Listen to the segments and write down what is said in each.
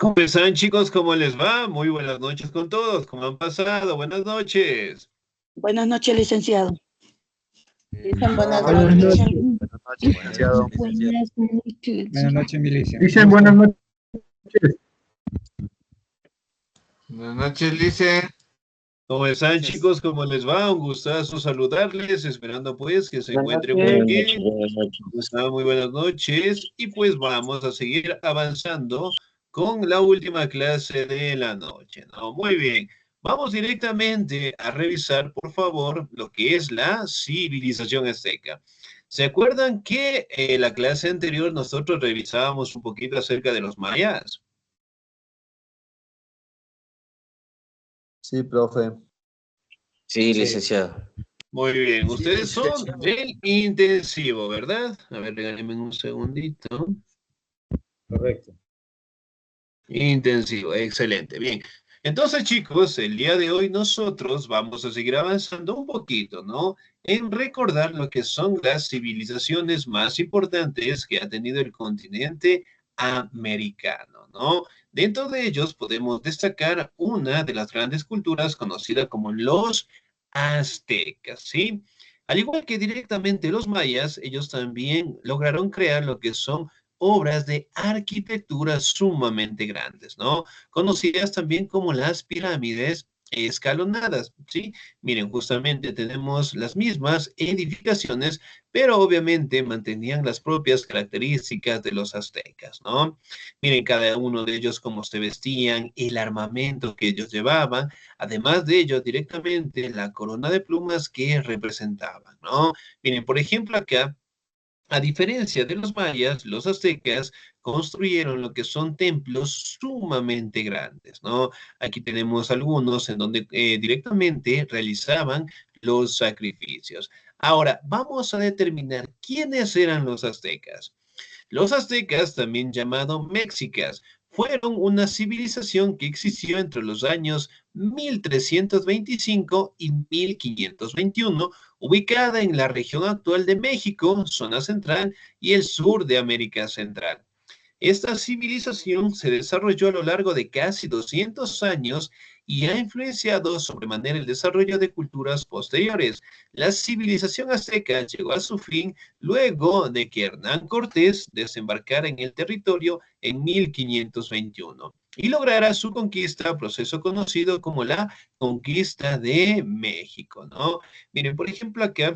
¿Cómo están, chicos? ¿Cómo les va? Muy buenas noches con todos. ¿Cómo han pasado? Buenas noches. Buenas noches, licenciado. Dicen buenas Buenas noches. noches. Buenas noches, Buenas licenciado. noches, licenciado. Buenas noches. Buenas noches, Milicia. Dicen buenas noches. Buenas noches, Lice. ¿Cómo están, chicos? ¿Cómo les va? Un gustazo saludarles, esperando pues que se Buenas encuentren muy noches. bien. Buenas noches. ¿Cómo están? Muy buenas noches. Y pues vamos a seguir avanzando con la última clase de la noche, ¿no? Muy bien. Vamos directamente a revisar, por favor, lo que es la civilización azteca. ¿Se acuerdan que la clase anterior nosotros revisábamos un poquito acerca de los mayas? Sí, profe. Sí, licenciado. Muy bien, Sí, ustedes son licenciado. del intensivo, ¿verdad? A ver, regálenme un segundito. Correcto. Intensivo, excelente, bien. Entonces, chicos, el día de hoy nosotros vamos a seguir avanzando un poquito, ¿no? En recordar lo que son las civilizaciones más importantes que ha tenido el continente americano, ¿no? Dentro de ellos podemos destacar una de las grandes culturas conocida como los aztecas, ¿sí? Al igual que directamente los mayas, ellos también lograron crear lo que son obras de arquitectura sumamente grandes, ¿no? Conocidas también como las pirámides escalonadas, ¿sí? Miren, justamente tenemos las mismas edificaciones, pero obviamente mantenían las propias características de los aztecas, ¿no? Miren cada uno de ellos cómo se vestían, el armamento que ellos llevaban, además de ello, directamente la corona de plumas que representaban, ¿no? Miren, por ejemplo, acá a diferencia de los mayas, los aztecas construyeron lo que son templos sumamente grandes, ¿no? Aquí tenemos algunos en donde directamente realizaban los sacrificios. Ahora, vamos a determinar quiénes eran los aztecas. Los aztecas, también llamados mexicas, fueron una civilización que existió entre los años 1325 y 1521, ubicada en la región actual de México, zona central y el sur de América Central. Esta civilización se desarrolló a lo largo de casi 200 años y ha influenciado sobremanera el desarrollo de culturas posteriores. La civilización azteca llegó a su fin luego de que Hernán Cortés desembarcara en el territorio en 1521 y lograra su conquista, proceso conocido como la conquista de México, ¿no? Miren, por ejemplo, acá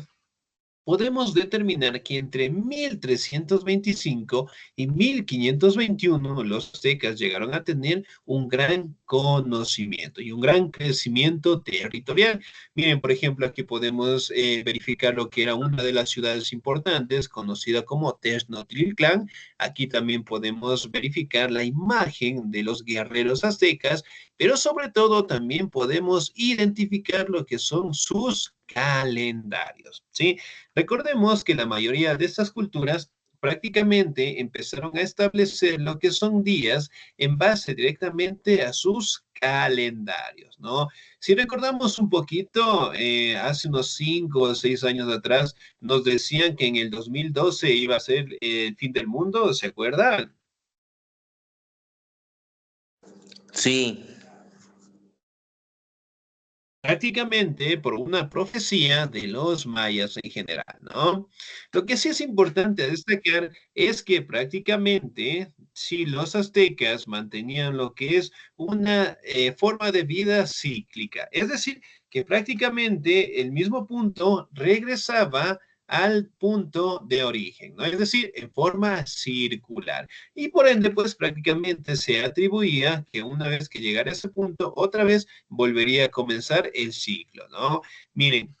podemos determinar que entre 1325 y 1521 los aztecas llegaron a tener un gran conocimiento y un gran crecimiento territorial. Miren, por ejemplo, aquí podemos verificar lo que era una de las ciudades importantes, conocida como Tenochtitlán. Aquí también podemos verificar la imagen de los guerreros aztecas, pero sobre todo también podemos identificar lo que son sus calendarios, ¿sí? Recordemos que la mayoría de estas culturas prácticamente empezaron a establecer lo que son días en base directamente a sus calendarios, ¿no? Si recordamos un poquito, hace unos 5 o 6 años atrás, nos decían que en el 2012 iba a ser el fin del mundo, ¿se acuerdan? Sí, Prácticamente por una profecía de los mayas en general, ¿no? Lo que sí es importante destacar es que prácticamente, si los aztecas mantenían lo que es una forma de vida cíclica, es decir, que prácticamente el mismo punto regresaba al punto de origen, ¿no? Es decir, en forma circular. Y por ende, pues prácticamente se atribuía que una vez que llegara a ese punto, otra vez volvería a comenzar el ciclo, ¿no? Miren,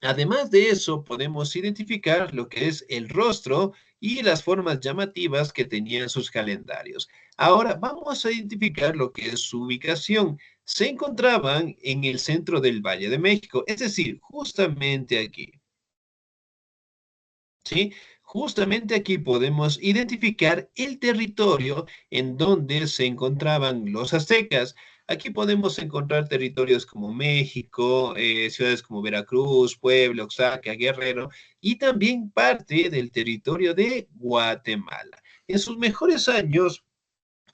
además de eso, podemos identificar lo que es el rostro y las formas llamativas que tenían sus calendarios. Ahora vamos a identificar lo que es su ubicación. Se encontraban en el centro del Valle de México, es decir, justamente aquí. ¿Sí? Justamente aquí podemos identificar el territorio en donde se encontraban los aztecas. Aquí podemos encontrar territorios como México, ciudades como Veracruz, Puebla, Oaxaca, Guerrero y también parte del territorio de Guatemala. En sus mejores años,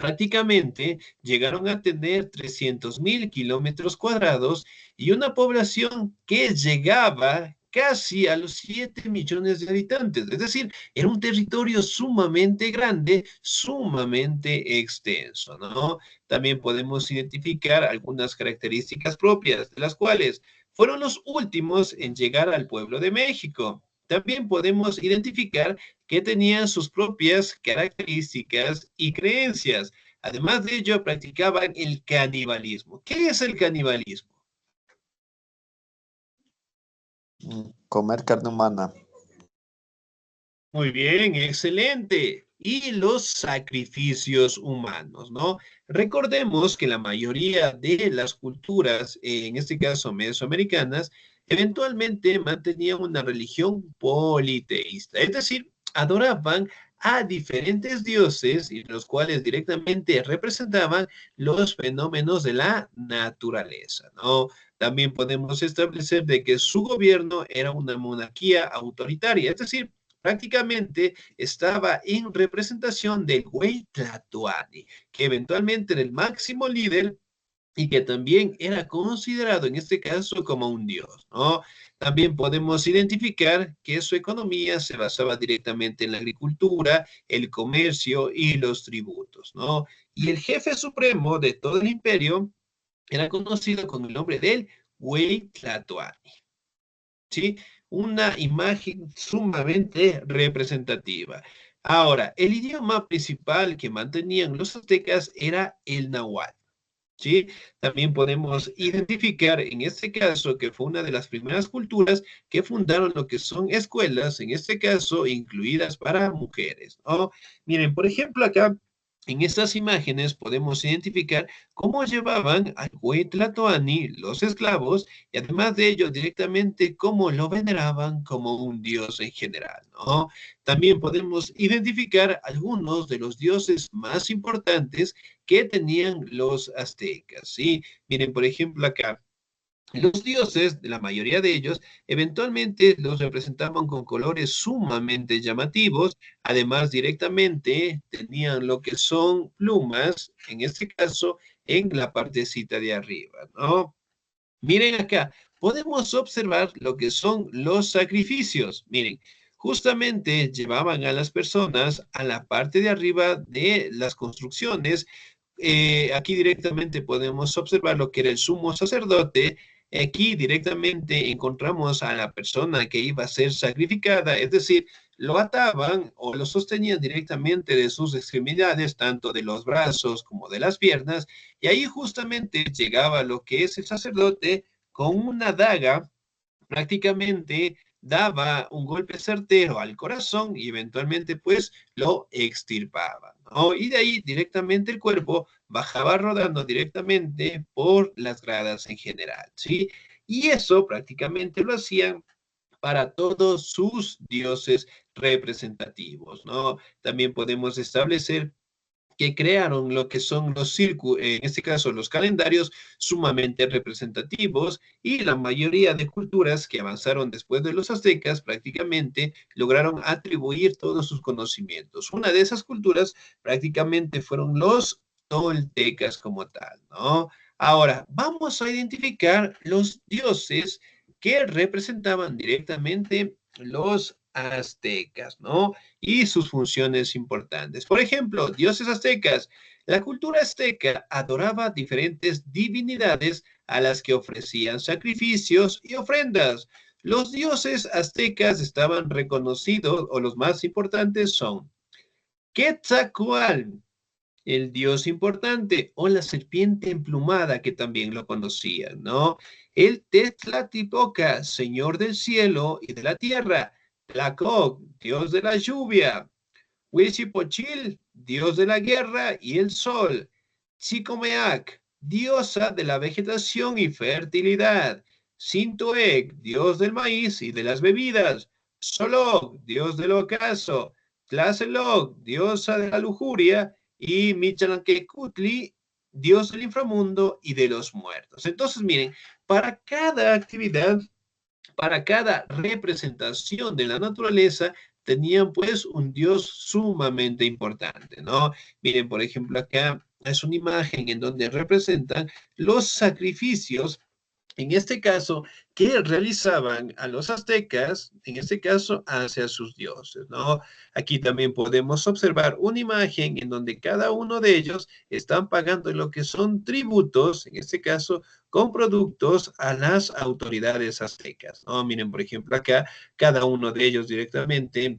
prácticamente llegaron a tener 300.000 kilómetros cuadrados y una población que llegaba casi a los 7 millones de habitantes. Es decir, era un territorio sumamente grande, sumamente extenso, ¿no? También podemos identificar algunas características propias, de las cuales fueron los últimos en llegar al pueblo de México. También podemos identificar que tenían sus propias características y creencias. Además de ello, practicaban el canibalismo. ¿Qué es el canibalismo? Comer carne humana. Muy bien, excelente. Y los sacrificios humanos, ¿no? Recordemos que la mayoría de las culturas, en este caso mesoamericanas, eventualmente mantenían una religión politeísta, es decir, adoraban a diferentes dioses y los cuales directamente representaban los fenómenos de la naturaleza, ¿no? También podemos establecer de que su gobierno era una monarquía autoritaria, es decir, prácticamente estaba en representación del Güey Tlatoani, que eventualmente era el máximo líder y que también era considerado en este caso como un dios, ¿no? También podemos identificar que su economía se basaba directamente en la agricultura, el comercio y los tributos, ¿no? Y el jefe supremo de todo el imperio era conocido con el nombre del Güey Tlatoani. ¿Sí? Una imagen sumamente representativa. Ahora, el idioma principal que mantenían los aztecas era el náhuatl. ¿Sí? También podemos identificar en este caso que fue una de las primeras culturas que fundaron lo que son escuelas, en este caso incluidas para mujeres, ¿no? Miren, por ejemplo, acá en estas imágenes podemos identificar cómo llevaban al Huitlatoani los esclavos y además de ello directamente cómo lo veneraban como un dios en general, ¿no? También podemos identificar algunos de los dioses más importantes que tenían los aztecas, ¿sí? Miren, por ejemplo, acá. Los dioses, la mayoría de ellos, eventualmente los representaban con colores sumamente llamativos, además directamente tenían lo que son plumas, en este caso, en la partecita de arriba, ¿no? Miren acá, podemos observar lo que son los sacrificios. Miren, justamente llevaban a las personas a la parte de arriba de las construcciones. Aquí directamente podemos observar lo que era el sumo sacerdote. Aquí directamente encontramos a la persona que iba a ser sacrificada, es decir, lo ataban o lo sostenían directamente de sus extremidades, tanto de los brazos como de las piernas, y ahí justamente llegaba lo que es el sacerdote con una daga, prácticamente daba un golpe certero al corazón y eventualmente pues lo extirpaba, ¿no? Y de ahí directamente el cuerpo bajaba rodando directamente por las gradas en general, ¿sí? Y eso prácticamente lo hacían para todos sus dioses representativos, ¿no? También podemos establecer que crearon lo que son los círculos, en este caso los calendarios sumamente representativos y la mayoría de culturas que avanzaron después de los aztecas prácticamente lograron atribuir todos sus conocimientos. Una de esas culturas prácticamente fueron los toltecas como tal, ¿no? Ahora, vamos a identificar los dioses que representaban directamente los aztecas, ¿no? Y sus funciones importantes. Por ejemplo, dioses aztecas. La cultura azteca adoraba diferentes divinidades a las que ofrecían sacrificios y ofrendas. Los dioses aztecas estaban reconocidos, o los más importantes son Quetzalcóatl, el dios importante, o la serpiente emplumada, que también lo conocían, ¿no? El Tetzaltipoca, señor del cielo y de la tierra. Tlacoc, dios de la lluvia. Huitzilopochtli, dios de la guerra y el sol. Xicomeac, diosa de la vegetación y fertilidad. Sintoec, dios del maíz y de las bebidas. Solog, dios del ocaso. Tlaceloc, diosa de la lujuria y Mictlantecuhtli, dios del inframundo y de los muertos. Entonces, miren, para cada actividad, para cada representación de la naturaleza, tenían pues un dios sumamente importante, ¿no? Miren, por ejemplo, acá es una imagen en donde representan los sacrificios, en este caso, que realizaban a los aztecas, en este caso, hacia sus dioses, ¿no? Aquí también podemos observar una imagen en donde cada uno de ellos están pagando lo que son tributos, en este caso, con productos a las autoridades aztecas, ¿no? Miren, por ejemplo, acá, cada uno de ellos directamente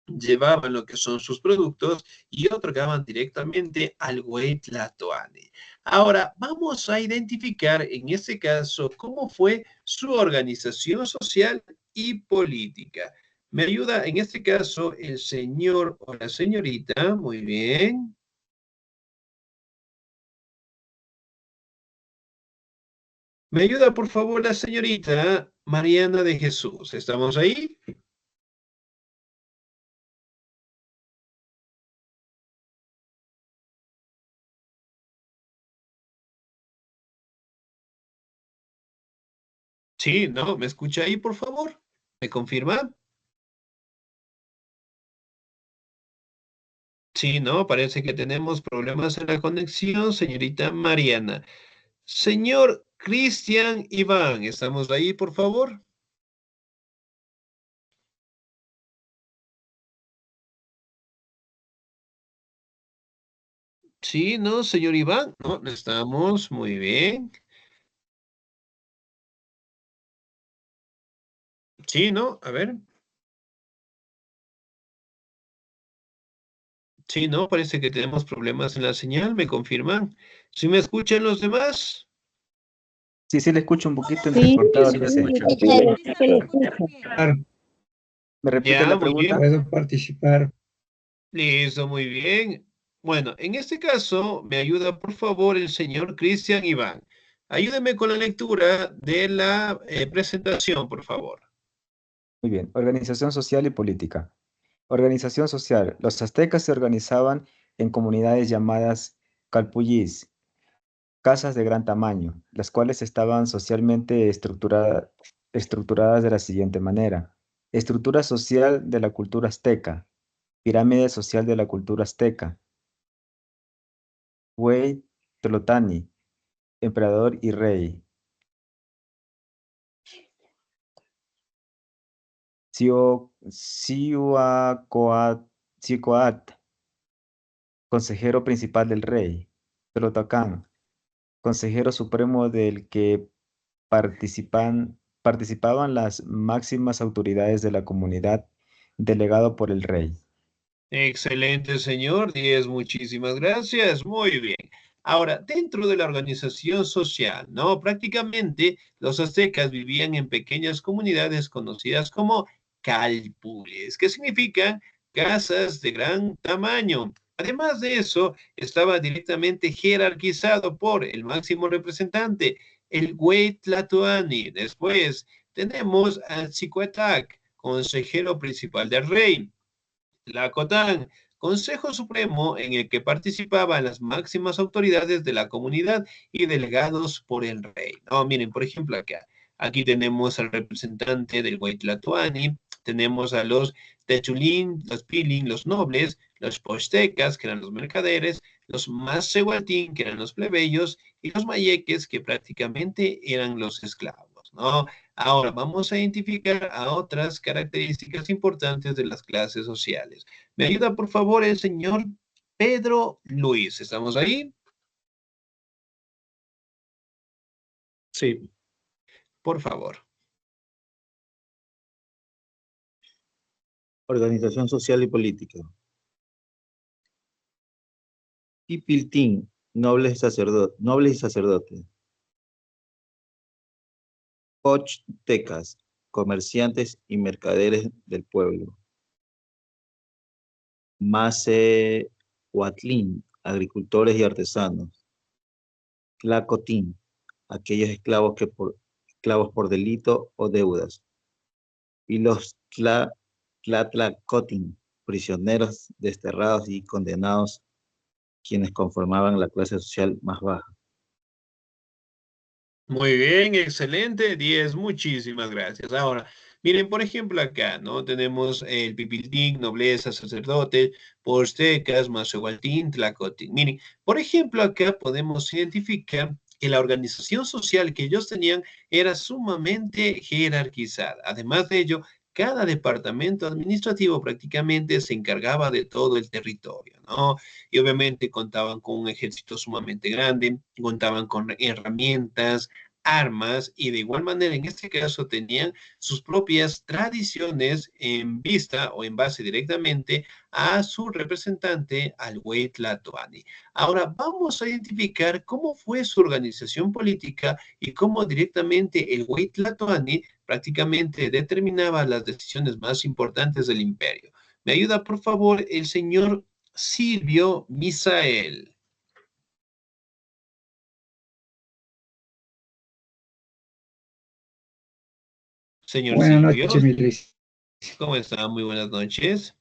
llevaban lo que son sus productos y otorgaban directamente al Huaytlatoani. Ahora, vamos a identificar en este caso cómo fue su organización social y política. Me ayuda en este caso el señor o la señorita. Muy bien. Me ayuda por favor la señorita Mariana de Jesús. ¿Estamos ahí? Sí, ¿no? ¿Me escucha ahí, por favor? ¿Me confirma? Sí, ¿no? Parece que tenemos problemas en la conexión, señorita Mariana. Señor Cristian Iván, ¿estamos ahí, por favor? Sí, ¿no, señor Iván? No, no estamos, muy bien. Sí, ¿no? A ver. Sí, ¿no? Parece que tenemos problemas en la señal, ¿me confirman? ¿Sí me escuchan los demás? Sí, sí, le escucho un poquito Sí, entrecortado, sí, dice. se le escucha. ¿Me repite Ya, la muy pregunta? bien. Puedo participar. Listo, muy bien. Bueno, en este caso, me ayuda por favor el señor Cristian Iván. Ayúdeme con la lectura de la presentación, por favor. Muy bien. Organización social y política. Organización social. Los aztecas se organizaban en comunidades llamadas calpullis, casas de gran tamaño, las cuales estaban socialmente estructuradas de la siguiente manera. Estructura social de la cultura azteca. Pirámide social de la cultura azteca. Huey Tlotani, emperador y rey. Cihuacoat, consejero principal del rey. Tlotacán, consejero supremo del que participaban las máximas autoridades de la comunidad, delegado por el rey. Excelente, señor. 10, muchísimas gracias. Muy bien. Ahora, dentro de la organización social, ¿no? Prácticamente los aztecas vivían en pequeñas comunidades conocidas como calpules, que significan casas de gran tamaño. Además de eso, estaba directamente jerarquizado por el máximo representante, el Huaytlatoani. Después tenemos al Cicuatac, consejero principal del rey. La COTAN, Consejo Supremo en el que participaban las máximas autoridades de la comunidad y delegados por el rey. No, miren, por ejemplo, acá, aquí tenemos al representante del Huaytlatoani, tenemos a los Techulín, los Pilín, los nobles, los Pochtecas, que eran los mercaderes, los Macehuatín, que eran los plebeyos, y los Mayeques, que prácticamente eran los esclavos, ¿no? Ahora vamos a identificar a otras características importantes de las clases sociales. ¿Me ayuda, por favor, el señor Pedro Luis? ¿Estamos ahí? Sí, Por favor. organización social y política. Pipiltín, nobles y sacerdotes. Pochtecas, comerciantes y mercaderes del pueblo. Macehuatlín, agricultores y artesanos. Tlacotín, aquellos esclavos por delito o deudas. Y los Tlatlacotin, prisioneros desterrados y condenados, quienes conformaban la clase social más baja. Muy bien, excelente. 10, muchísimas gracias. Ahora, Miren, por ejemplo, acá, ¿no? Tenemos el Pipiltín, nobleza, sacerdotes, Poztecas, Mazohualtín, Tlacotín. Miren, por ejemplo, acá podemos identificar que la organización social que ellos tenían era sumamente jerarquizada. Además de ello, cada departamento administrativo prácticamente se encargaba de todo el territorio, ¿no? Y obviamente contaban con un ejército sumamente grande, contaban con herramientas, armas y de igual manera en este caso tenían sus propias tradiciones en vista o en base directamente a su representante, al Huey Tlatoani. Ahora vamos a identificar cómo fue su organización política y cómo directamente el Huey Tlatoani prácticamente determinaba las decisiones más importantes del imperio. ¿Me ayuda, por favor, el señor Silvio Misael? Señor Buenas Silvio, noches, mi licenciado. ¿cómo está? Muy buenas noches.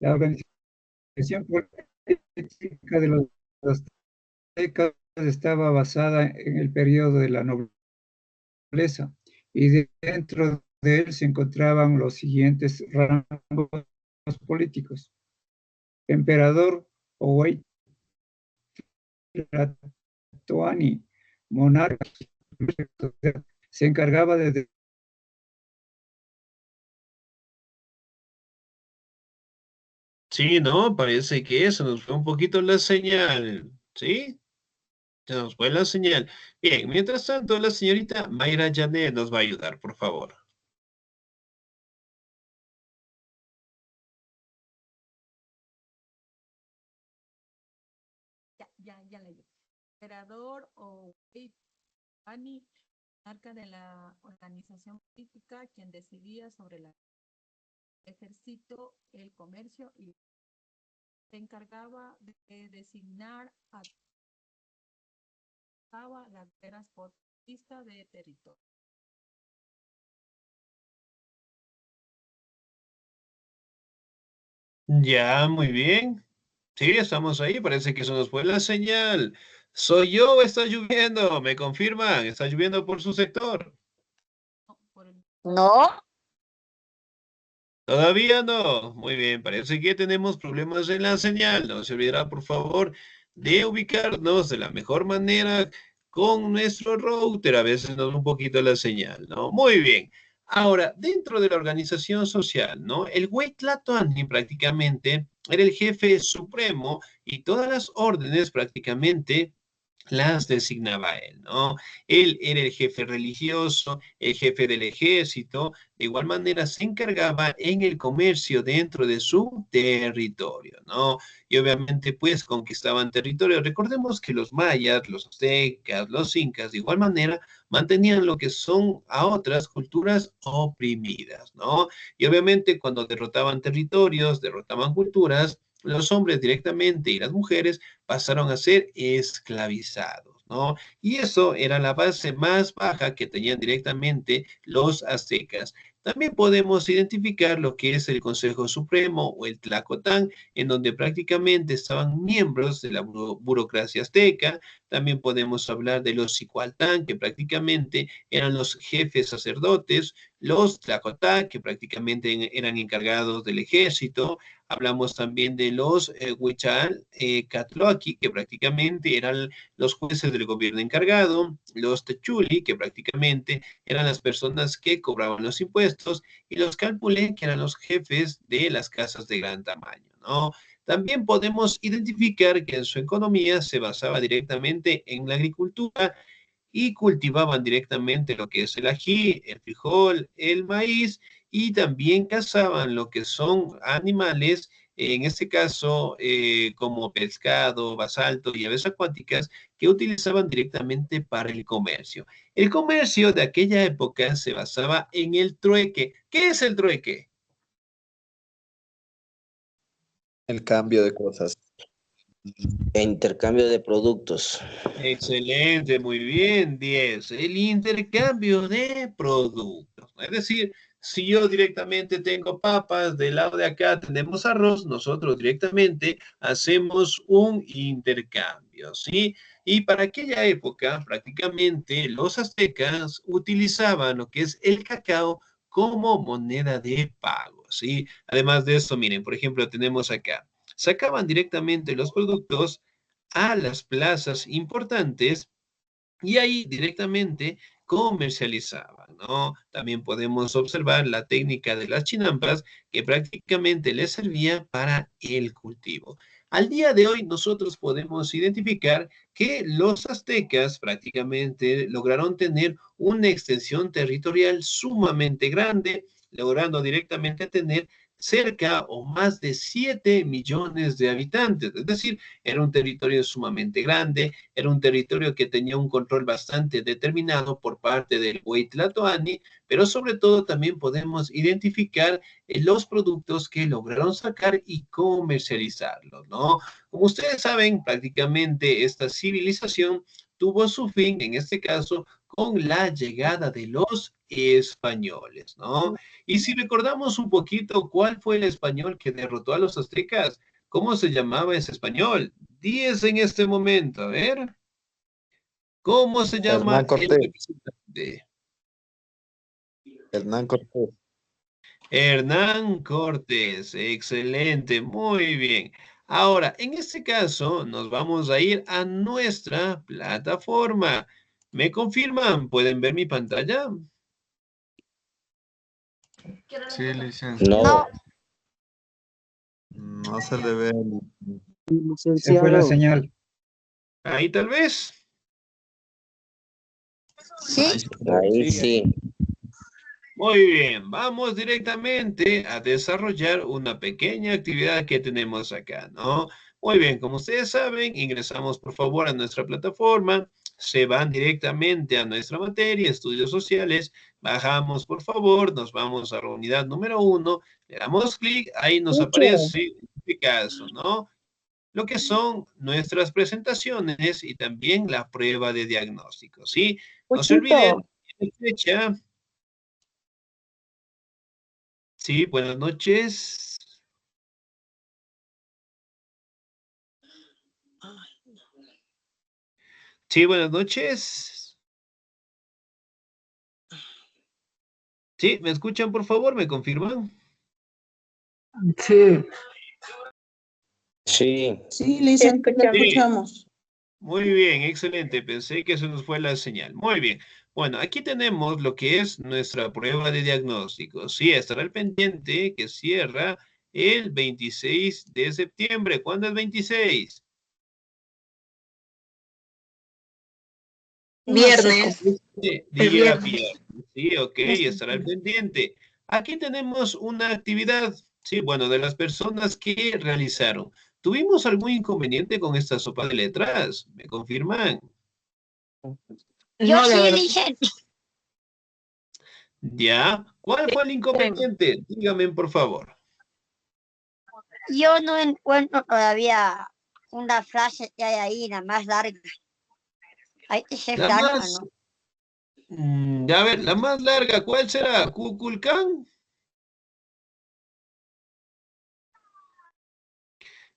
La organización política de los aztecas estaba basada en el periodo de la nobleza y dentro de él se encontraban los siguientes rangos políticos: emperador o Tlatoani, monarca, se encargaba de Sí, no, parece que se nos fue un poquito la señal, ¿sí? Se nos fue la señal. Bien, mientras tanto, la señorita Mayra Janet nos va a ayudar, por favor. Ya leí. Emperador o Ani, marca de la organización política, quien decidía sobre el ejército, el comercio y se encargaba de designar a las transportistas de territorio. Ya, muy bien. Sí, estamos ahí. Parece que se nos fue la señal. ¿Soy yo o está lloviendo? ¿Me confirman? ¿Está lloviendo por su sector? No, por el No, Todavía no. Muy bien, parece que tenemos problemas en la señal. No se olvidará, por favor, de ubicarnos de la mejor manera con nuestro router. A veces nos da un poquito la señal, ¿no? Muy bien. Ahora, dentro de la organización social, ¿no? El Güey Tlatoani prácticamente era el jefe supremo y todas las órdenes prácticamente las designaba él, ¿no? Él era el jefe religioso, el jefe del ejército, de igual manera se encargaba en el comercio dentro de su territorio, ¿no? Y obviamente pues conquistaban territorio. Recordemos que los mayas, los aztecas, los incas, de igual manera mantenían lo que son a otras culturas oprimidas, ¿no? Y obviamente cuando derrotaban territorios, derrotaban culturas, los hombres directamente y las mujeres pasaron a ser esclavizados, ¿no? Y eso era la base más baja que tenían directamente los aztecas. También podemos identificar lo que es el Consejo Supremo o el Tlacotán, en donde prácticamente estaban miembros de la burocracia azteca. También podemos hablar de los Cicualtán, que prácticamente eran los jefes sacerdotes, los Tlacotá, que prácticamente eran encargados del ejército. Hablamos también de los Huichal Catloaqui, que prácticamente eran los jueces del gobierno encargado, los Techuli, que prácticamente eran las personas que cobraban los impuestos, y los Calpulé, que eran los jefes de las casas de gran tamaño, ¿no? También podemos identificar que en su economía se basaba directamente en la agricultura y cultivaban directamente lo que es el ají, el frijol, el maíz y también cazaban lo que son animales, en este caso como pescado, basalto y aves acuáticas que utilizaban directamente para el comercio. El comercio de aquella época se basaba en el trueque. ¿Qué es el trueque? El cambio de cosas. E intercambio de productos. Excelente, muy bien, 10. El intercambio de productos. Es decir, si yo directamente tengo papas, del lado de acá tenemos arroz, nosotros directamente hacemos un intercambio, ¿sí? Y para aquella época, prácticamente los aztecas utilizaban lo que es el cacao como moneda de pago, ¿sí? Además de eso, miren, por ejemplo, tenemos acá, sacaban directamente los productos a las plazas importantes y ahí directamente comercializaban, ¿no? También podemos observar la técnica de las chinampas que prácticamente les servía para el cultivo. Al día de hoy nosotros podemos identificar que los aztecas prácticamente lograron tener una extensión territorial sumamente grande, logrando directamente tener cerca o más de 7 millones de habitantes. Es decir, era un territorio sumamente grande, era un territorio que tenía un control bastante determinado por parte del Huaytlatoani, pero sobre todo también podemos identificar los productos que lograron sacar y comercializarlos, ¿no? Como ustedes saben, prácticamente esta civilización tuvo su fin, en este caso, con la llegada de los españoles, ¿no? Y si recordamos un poquito cuál fue el español que derrotó a los aztecas, ¿cómo se llamaba ese español? 10 en este momento, a ver. ¿Cómo se llama Hernán el Cortés. representante? Hernán Cortés. Hernán Cortés, excelente, muy bien. Ahora, en este caso, nos vamos a ir a nuestra plataforma. ¿Me confirman? ¿Pueden ver mi pantalla? Sí, licenciado. No, No se le ve. Se fue la señal. Ahí tal vez. Sí, ahí sí. Muy bien, vamos directamente a desarrollar una pequeña actividad que tenemos acá, ¿no? Muy bien, como ustedes saben, ingresamos por favor a nuestra plataforma, se van directamente a nuestra materia, estudios sociales, bajamos por favor, nos vamos a la unidad número 1, le damos clic, ahí nos aparece, en este caso, ¿no? Lo que son nuestras presentaciones y también la prueba de diagnóstico, ¿sí? No se olviden, tiene fecha. Sí, buenas noches. Sí, buenas noches. Sí, ¿me escuchan, por favor? ¿Me confirman? sí. Sí, Sí, licenciado, te Sí. escuchamos. Muy bien, excelente. Pensé que se nos fue la señal. Muy bien. Bueno, aquí tenemos lo que es nuestra prueba de diagnóstico. Sí, estará el pendiente que cierra el 26 de septiembre. ¿Cuándo es 26? Viernes. Día viernes. Sí, ok, estará el pendiente. Aquí tenemos una actividad, sí, bueno, de las personas que realizaron. ¿Tuvimos algún inconveniente con esta sopa de letras? ¿Me confirman? Yo sí, licenciado. ¿Ya? ¿Cuál fue el inconveniente? Dígame, por favor. Yo no encuentro todavía una frase que hay ahí, la más larga. Hay que ser La larga, más, ¿no? ya a ver, la más larga, ¿cuál será? ¿Cuculcán?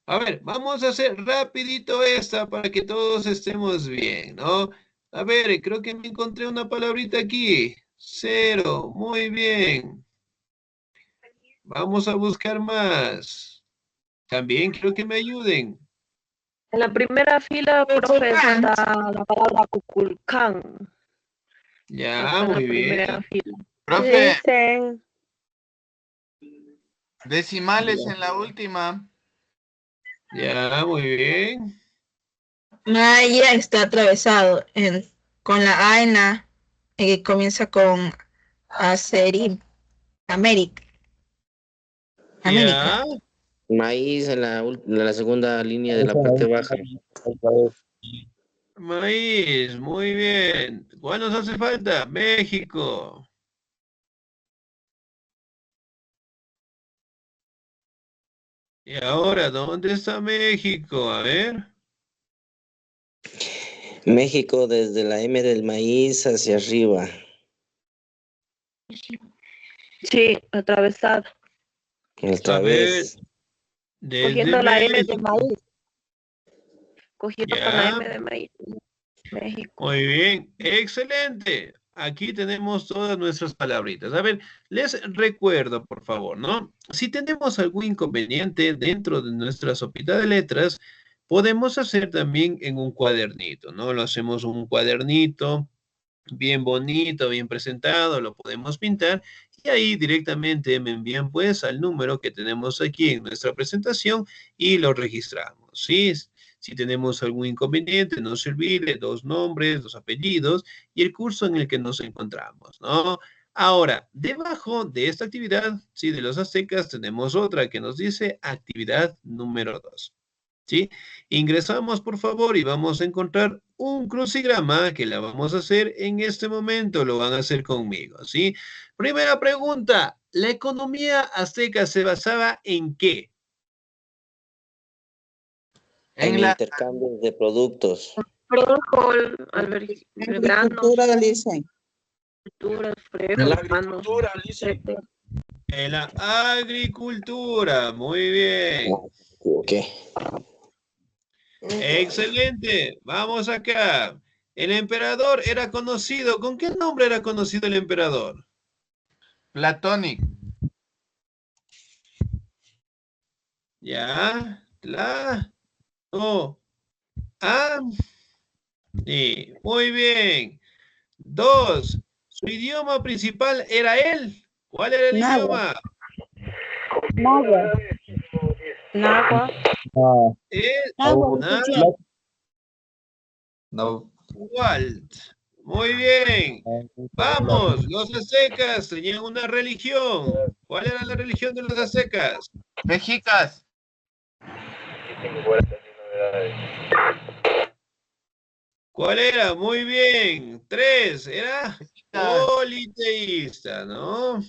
A ver, vamos a hacer rapidito esta para que todos estemos bien, ¿no? A ver, creo que me encontré una palabrita aquí. Cero, muy bien. Vamos a buscar más. También quiero que me ayuden. En la primera fila, profe, está la palabra Cuculcán. Ya, Está en la muy primera bien. fila. Profe, Dicen, decimales Ya, en la última. ya, muy bien. Maya está atravesado con la A en la que comienza con Acerim, América. América. Ya, maíz en la segunda línea de la parte baja. maíz, muy bien. ¿Cuál nos hace falta? México. Y ahora, ¿dónde está México? A ver. México desde la M del maíz hacia arriba. sí, atravesado. Otra A ver, vez. desde Cogiendo la M de México. maíz. Cogido con la M de México. Muy bien, excelente. Aquí tenemos todas nuestras palabritas. A ver, les recuerdo, por favor, ¿no? Si tenemos algún inconveniente dentro de nuestra sopita de letras, podemos hacer también en un cuadernito, ¿no? Lo hacemos un cuadernito bien bonito, bien presentado, lo podemos pintar y ahí directamente me envían pues al número que tenemos aquí en nuestra presentación y lo registramos, ¿sí? Si tenemos algún inconveniente, no se olvide, 2 nombres, 2 apellidos y el curso en el que nos encontramos, ¿no? Ahora, debajo de esta actividad, sí, de los aztecas, tenemos otra que nos dice actividad número 2. ¿Sí? Ingresamos, por favor, y vamos a encontrar un crucigrama que la vamos a hacer en este momento. Lo van a hacer conmigo, ¿sí? Primera pregunta. ¿La economía azteca se basaba en qué? En intercambios de productos. Frijol, grano, Agricultura, dicen. En la agricultura, En la agricultura. Muy bien. Ok. Excelente. Vamos acá. El emperador era conocido. ¿Con qué nombre era conocido el emperador? Platonic. Ya. Sí. Muy bien. 2. Su idioma principal era él. ¿Cuál era el idioma? Nahua. Náhuatl. Muy bien. Vamos, los aztecas tenían una religión. ¿Cuál era la religión de los aztecas? Mexicas. ¿Cuál era? Muy bien. 3. Era politeísta, ¿no?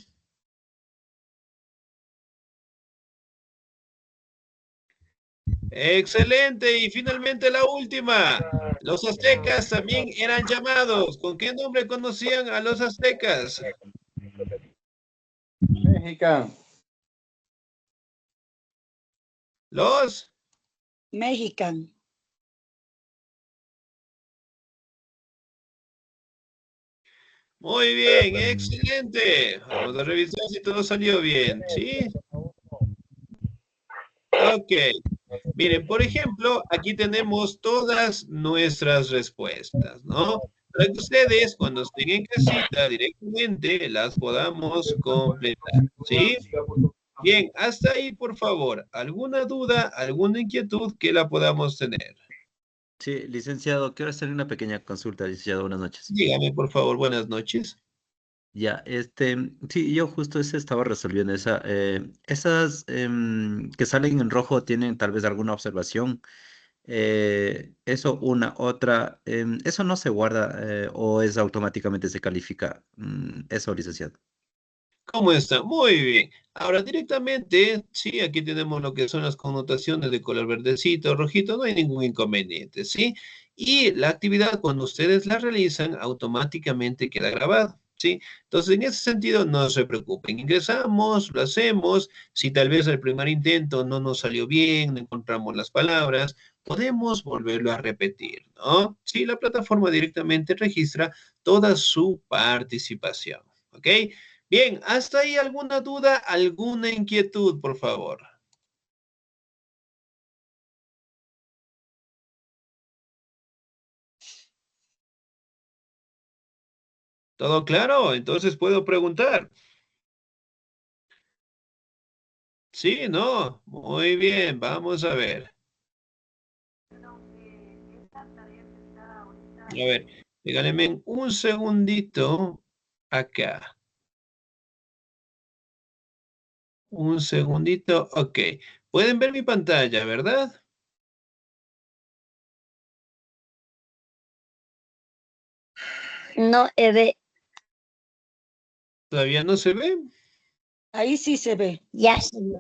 Excelente. Y finalmente la última. Los aztecas también eran llamados. ¿Con qué nombre conocían a los aztecas? Mexicano. Los Mexican. Muy bien, excelente. Vamos a revisar si todo salió bien, ¿sí? Ok. Miren, por ejemplo, aquí tenemos todas nuestras respuestas, ¿no? Para que ustedes, cuando estén en casita, directamente las podamos completar, ¿sí? Bien, hasta ahí, por favor. ¿Alguna duda, alguna inquietud que la podamos tener? Sí, licenciado, quiero hacerle una pequeña consulta, licenciado. Buenas noches. Dígame, por favor, buenas noches. Ya, sí, yo justo estaba resolviendo esas que salen en rojo tienen tal vez alguna observación. Eso, otra, eso no se guarda o es automáticamente se califica. Eso, licenciado. ¿Cómo está? Muy bien. Ahora directamente, sí, aquí tenemos lo que son las connotaciones de color verdecito, rojito, no hay ningún inconveniente, ¿sí? Y la actividad cuando ustedes la realizan automáticamente queda grabada, ¿sí? Entonces, en ese sentido, no se preocupen. Ingresamos, lo hacemos. Si tal vez el primer intento no nos salió bien, no encontramos las palabras, podemos volverlo a repetir, ¿no? Sí, la plataforma directamente registra toda su participación, ¿ok? Bien, ¿hasta ahí alguna duda, alguna inquietud, por favor? ¿Todo claro? Entonces puedo preguntar. Sí, no. Muy bien, vamos a ver. A ver, regálenme un segundito acá. Un segundito, ok. Pueden ver mi pantalla, ¿verdad? No, ¿Todavía no se ve? ahí sí se ve. Ya se ve.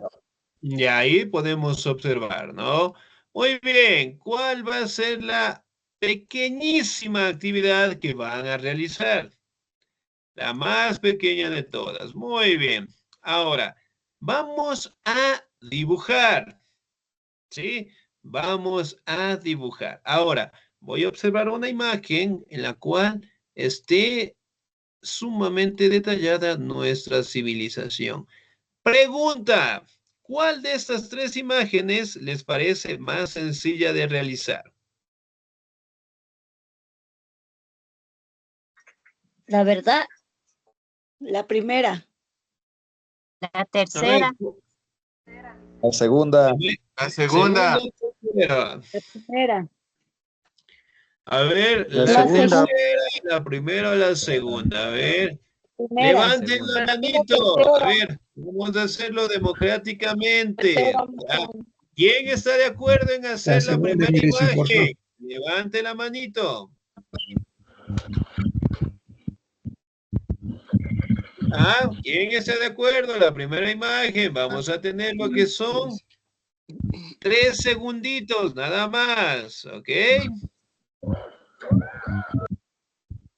Y ahí podemos observar, ¿no? Muy bien, ¿cuál va a ser la pequeñísima actividad que van a realizar? La más pequeña de todas. Muy bien. Ahora, vamos a dibujar. ¿Sí? vamos a dibujar. Ahora, voy a observar una imagen en la cual esté sumamente detallada nuestra civilización. Pregunta, ¿cuál de estas tres imágenes les parece más sencilla de realizar? La verdad, la primera. La tercera. La segunda. La segunda. La primera. A ver, La la segunda. tercera, la primera o la segunda. A ver, Primera. levanten la manito. A ver, vamos a hacerlo democráticamente. ¿Ya? ¿Quién está de acuerdo en hacer la primera imagen? Levante la manito. Ah, ¿quién está de acuerdo? La primera imagen, vamos a tener lo que son 3 segunditos, nada más, ¿ok?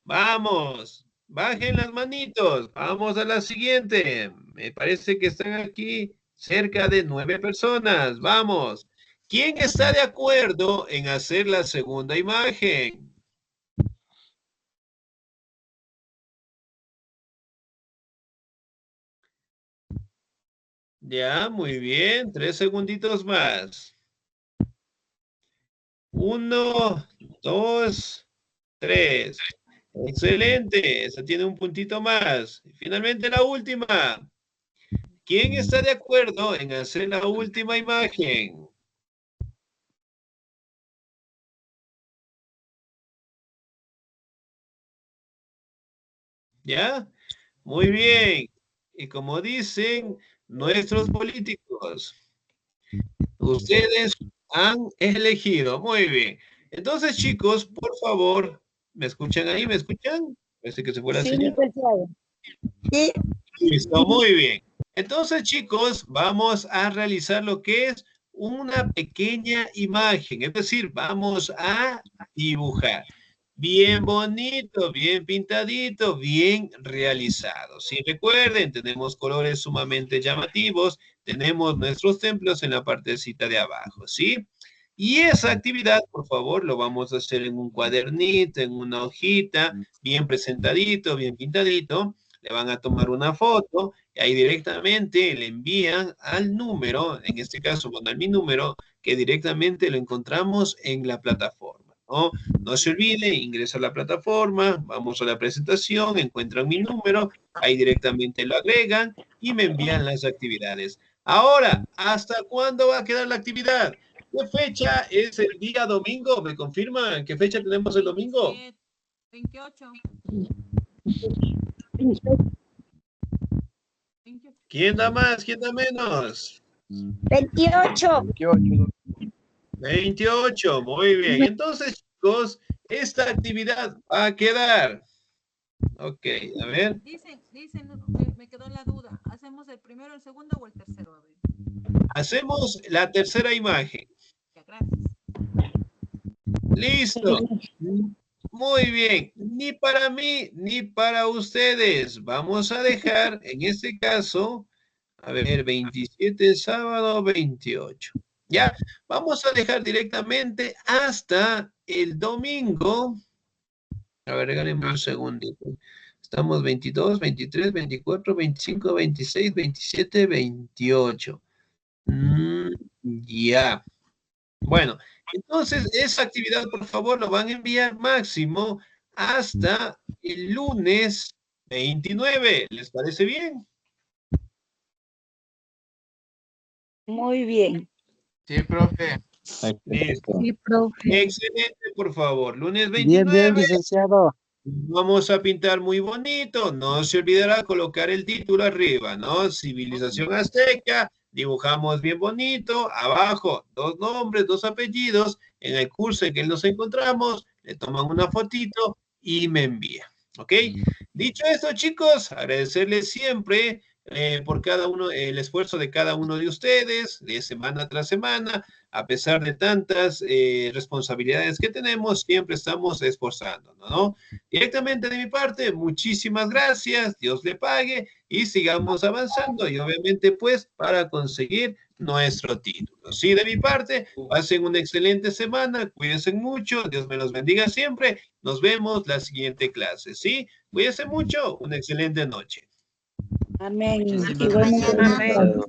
Vamos, bajen las manitos, vamos a la siguiente. Me parece que están aquí cerca de 9 personas, vamos. ¿Quién está de acuerdo en hacer la segunda imagen? Ya, muy bien. 3 segunditos más. 1, 2, 3. Excelente. Esa tiene un puntito más. Y finalmente la última. ¿Quién está de acuerdo en hacer la última imagen? ¿Ya? Muy bien. Y como dicen nuestros políticos, ustedes han elegido. Muy bien. Entonces, chicos, por favor, ¿me escuchan ahí? ¿Me escuchan? Parece que se fue la señal. Sí. Listo, muy bien. Entonces, chicos, vamos a realizar lo que es una pequeña imagen. Es decir, vamos a dibujar. Bien bonito, bien pintadito, bien realizado. Si recuerden, tenemos colores sumamente llamativos, tenemos nuestros templos en la partecita de abajo, ¿sí? Y esa actividad, por favor, lo vamos a hacer en un cuadernito, en una hojita, bien presentadito, bien pintadito. Le van a tomar una foto y ahí directamente le envían al número, en este caso, bueno, a mi número, que directamente lo encontramos en la plataforma, ¿no? No se olvide, ingresa a la plataforma, vamos a la presentación, encuentran mi número, ahí directamente lo agregan y me envían las actividades. Ahora, ¿hasta cuándo va a quedar la actividad? ¿Qué fecha es el día domingo? ¿Me confirman qué fecha tenemos el domingo? 28. ¿Quién da más? ¿Quién da menos? 28. 28, muy bien. Entonces, chicos, esta actividad va a quedar. Ok, a ver. Dicen, me quedó la duda. ¿Hacemos el primero, el segundo o el tercero? A ver. Hacemos la tercera imagen. Ya, gracias. Listo. Muy bien. Ni para mí, ni para ustedes. Vamos a dejar, en este caso, a ver, 27, sábado, 28. Ya, vamos a dejar directamente hasta el domingo. A ver, regálenme un segundito. Estamos 22, 23, 24, 25, 26, 27, 28. Ya. Bueno, entonces esa actividad, por favor, lo van a enviar máximo hasta el lunes 29. ¿Les parece bien? Muy bien. Sí, profe. Listo. Sí, profe. Excelente, por favor. Lunes Bien, bien, 29. licenciado. Vamos a pintar muy bonito. No se olvidará colocar el título arriba, ¿no? Civilización azteca. Dibujamos bien bonito. Abajo, 2 nombres, 2 apellidos. En el curso en que nos encontramos, le toman una fotito y me envía. ¿Ok? Dicho esto, chicos, agradecerles siempre por cada uno, el esfuerzo de cada uno de ustedes, de semana tras semana. A pesar de tantas responsabilidades que tenemos, siempre estamos esforzándonos, ¿no? Directamente de mi parte, muchísimas gracias, Dios le pague y sigamos avanzando y obviamente pues para conseguir nuestro título. Sí, de mi parte, pasen una excelente semana, cuídense mucho, Dios me los bendiga siempre, nos vemos la siguiente clase, ¿sí? Cuídense mucho, una excelente noche. Amén. Muchísimas gracias. Amén.